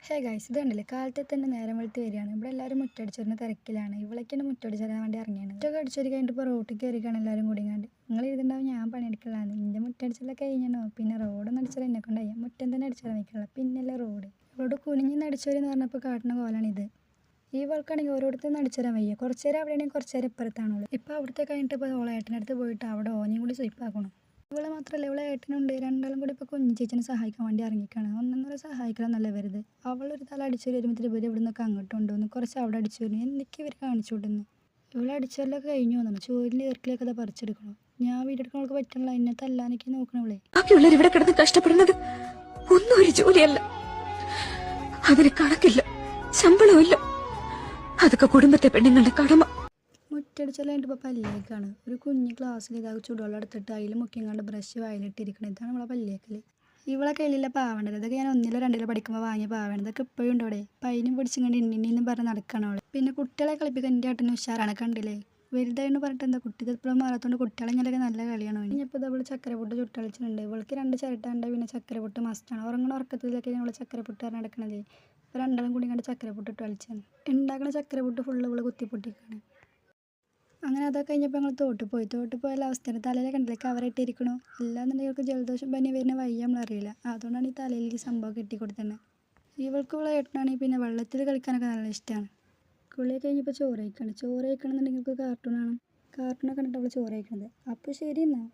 Hey guys, ഇത് കണ്ടില്ലേ? കാലത്തെ തന്നെ നേരം വെളുത്ത് വരികയാണ്. ഇവിടെ എല്ലാവരും മുറ്റടിച്ചൊരുന്ന തിരക്കിലാണ്. ഇവളൊക്കെയാണ് മുറ്റടിച്ചൊരാൻ വേണ്ടി ഇറങ്ങിയാണ്. മുറ്റൊക്കെ അടിച്ചൊരു കഴിഞ്ഞിട്ട് ഇപ്പോൾ റോട്ടിൽ കയറിക്കാണ് എല്ലാവരും കൂടി കണ്ട്. നിങ്ങൾ ഇരുന്നുണ്ടാവും ഞാൻ പണിയെടുക്കലാണ്. എൻ്റെ മുറ്റടിച്ചെല്ലാം കഴിഞ്ഞോ? പിന്നെ റോഡൊന്നും അടിച്ചാൽ എന്നെ കൊണ്ടായി. മുറ്റം തന്നെ അടിച്ചാൽ നിൽക്കില്ല, പിന്നല്ലേ റോഡ്. ഇവളോട് കുനിഞ്ഞിന്ന് അടിച്ചോരെന്ന് പറഞ്ഞപ്പോൾ കാട്ടുന്ന കോലാണിത്. ഈ വൾക്കാണെങ്കിൽ ഓരോരുത്തരും അടിച്ചുതരാൻ വയ്യ. കുറച്ച് നേരം അവിടെയാണെങ്കിൽ കുറച്ച് നേരം ഇപ്പുറത്താണുള്ളൂ. ഇപ്പോൾ അവിടുത്തെ കഴിഞ്ഞിട്ട് ഇപ്പോൾ ഓളെ ഏട്ടനടുത്ത് പോയിട്ട് അവിടെ ഓനെയും കൂടി സ്വയ്പ്പാക്കണം. ഇവളെ മാത്രമല്ല, ഇവളെ ഏട്ടനുണ്ട്. രണ്ടാളും കൂടി ഇപ്പോൾ കുഞ്ഞു ചേച്ചിനെ സഹായിക്കാൻ വേണ്ടി ഇറങ്ങിക്കാണ്. ഒന്നൊന്നര സഹായിക്കണം നല്ല വരുത്. അവളൊരു തല അടിച്ചു വരുമ്പോൾ ഇവർ ഇവിടെ നിന്നൊക്കെ അങ്ങോട്ട് കൊണ്ടുവന്നു, കുറച്ച് അവിടെ അടിച്ചു വരുന്നു. എന്തൊക്കെ ഇവർ കാണിച്ചു വിടുന്നു. ഇവളെ അടിച്ചെല്ലാം കഴിഞ്ഞു തോന്നുന്നു. ചോരിൽ ഇറക്കിലേക്ക് അത് പറിച്ചെടുക്കണം. ഞാൻ വീഡിയോ എടുക്കണവൾക്ക് പറ്റില്ല, എന്നെ തല്ലാനൊക്കെ നോക്കണവളെ. ബാക്കിയുള്ളവർ ഇവിടെ കിടന്ന് കഷ്ടപ്പെടുന്നത് ഒന്നും ഒരു ജോലിയല്ല. അതിന് കണക്കില്ല, ശമ്പളമില്ല. അതൊക്കെ കുടുംബത്തെ പെണ്ണുങ്ങളുടെ കടമ. മുറ്റടിച്ചെല്ലാം ഇപ്പോൾ പല്ലേക്കാണ്. ഒരു കുഞ്ഞ് ഗ്ലാസ്സിൽ ഇതാക്കി ചൂടുവെള്ളം എടുത്തിട്ട് അതിൽ മുക്കിങ്ങാണ്ട് ബ്രഷ് വായിലിട്ടിരിക്കണം. ഇതാണ് നമ്മളെ പല്ലേക്കൽ. ഇവളെ കയ്യിലുള്ള പാവേണ്ടത്. ഇതൊക്കെ ഞാൻ 1-ലോ 2-ലോ പഠിക്കുമ്പോൾ വാങ്ങിയ പാവാണ്. ഇതൊക്കെ ഇപ്പോഴും ഉണ്ട് അവിടെ. പൈനും പിടിച്ചിങ്ങണ്ട് ഇന്നിന്നും പറഞ്ഞ് നടക്കണം അവളെ. പിന്നെ കുട്ടികളെ കളിപ്പിക്കാൻ എൻ്റെ ഏട്ടന് ഉഷാറാണ്. കണ്ടില്ലേ? വലുതായെന്ന് പറഞ്ഞിട്ട് എന്താ, കുട്ടി ഇതെപ്പോഴും മാറാത്തോണ്ട് കുട്ടികളെ ഞാനൊക്കെ നല്ല കളിയാണ്. ഇനിയിപ്പോൾ ഇതവൾ ചക്കരപ്പൊട്ട് ചുട്ടളിച്ചിട്ടുണ്ട്. ഇവൾക്ക് 2 ചിരട്ടാണ്ട്, പിന്നെ ചക്കരപ്പൊട്ട് മസ്റ്റാണ്. ഉറങ്ങണ ഉറക്കത്തിലൊക്കെ ഞങ്ങൾ ചക്കരപ്പൊട്ട് നടക്കണത്. ഇപ്പോൾ രണ്ടാളും കൂടി കണ്ട് ചക്കരപ്പൊട്ട് ഇട്ട് കളിച്ചാണ്. ഉണ്ടാക്കുന്ന ചക്കരപ്പൊട്ട് ഫുള്ള് ഇവള് കുത്തിപ്പൊട്ടിക്കാണ്. അങ്ങനെ അതൊക്കെ കഴിഞ്ഞപ്പോൾ ഞങ്ങൾ തോട്ട് പോയുള്ള അവസ്ഥയാണ്. തലയിൽ കണ്ടില്ലേ കവറിട്ടിരിക്കണു. അല്ലാന്നുണ്ടെങ്കിൽ ജലദോഷം പനി വരുന്ന വയ്യ നമ്മളറിയില്ല. അതുകൊണ്ടാണ് ഈ തലയിൽ ഈ സംഭവം കെട്ടിക്കൊടുത്തന്നെ. ഇവൾക്ക് ഇവളെ ഏട്ടനാണെങ്കിൽ പിന്നെ വെള്ളത്തിൽ കളിക്കാനൊക്കെ നല്ല ഇഷ്ടമാണ്. കുളിയൊക്കെ കഴിഞ്ഞപ്പോൾ ചോറ് കഴിക്കണം എന്നുണ്ടെങ്കിൽ കാർട്ടൂണൊക്കെ കണ്ടിട്ട് അവൾ ചോറ് കഴിക്കണത്. അപ്പോൾ ശരി എന്നാൽ.